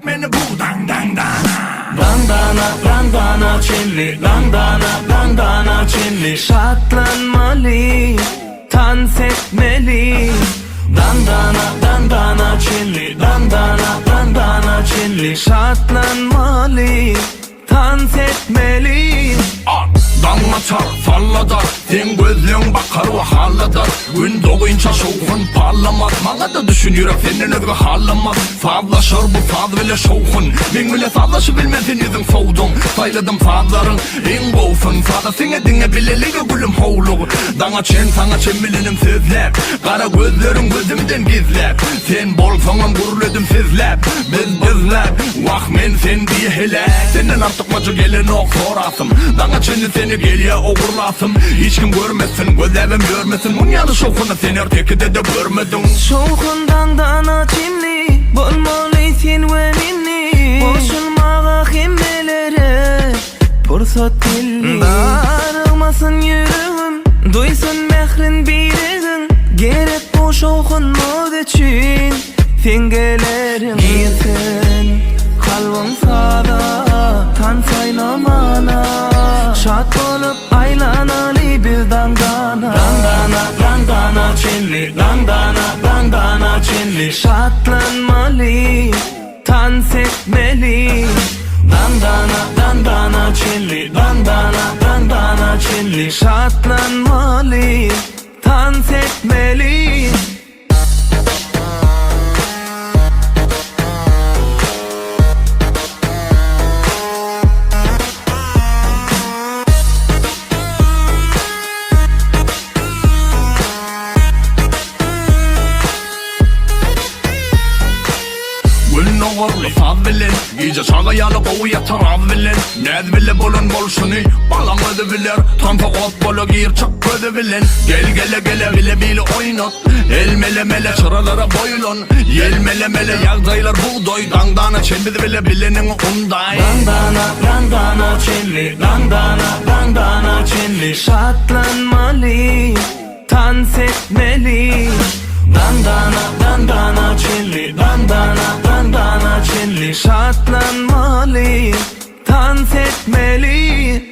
beni bu dandana. Dandana Çinli, dandana Çinli. Şartlanmalı, dans etmeli. Dandana Çinli, dandana Çinli. Şartlanmalı, dans etmeli. Dağma çar, falla dar. Sen gözlüğün bakar ve halladar. Gün doğuyunca şoğun parlamaz. Bana da düşün yürek senin özgü hallamaz. Fazlaşır bu faz bile şoğun. Ben bile fazlaşı bilmezsin yüzün soğudum. Sayladım fazların en boğsun. Fazla sene dinle bileliği gülüm hoğluğu. Dağma çen sana çen bilinim sözler. Kara gözlerin gözümden gizler. Sen bol sonum gurledim sizler. Bizler vah men sen diye helak. Senden artık maçı gelin ok sorasım. Dağma çeni seni geliye oğurlasım. Hiç kim görmesin, gözlerim görmesin. Dünyanın şokunu sen erteki de görmedin. Şoğun dandana Çinli, bolmalı sen ve minni. Boşulmağa himmelere fırsat dilli. Darılmasın yüreğim, duysun mehrin bireğin. Gerek bu şoğun mod için sen gelerin. Girsin kalbim sada, tan saynamana. Şat olup aylanalı bir dandana. Dandana Çinli, dandana Çinli. Şartlanmalı, dans etmeli. Dandana Çinli, dandana Çinli. Şartlanmalı, dans etmeli. Gülün faz bilin. Gece çağıyalı boğuya taraf bilin. Nez bile bolun bol şunu balan ödebilir. Tanfa ot bolu gir çok ödebilin. Gele bile bile oynat. Mele çıralara boylun. Mele yağdaylar buğday. Dandana Çinli bile bilenin unday. Dandana Çinli, dandana Çinli. Şartlanmalı, dans etmeli. Dandana Çinli, dandana Çinli. Şartlanmalı, dans etmeli.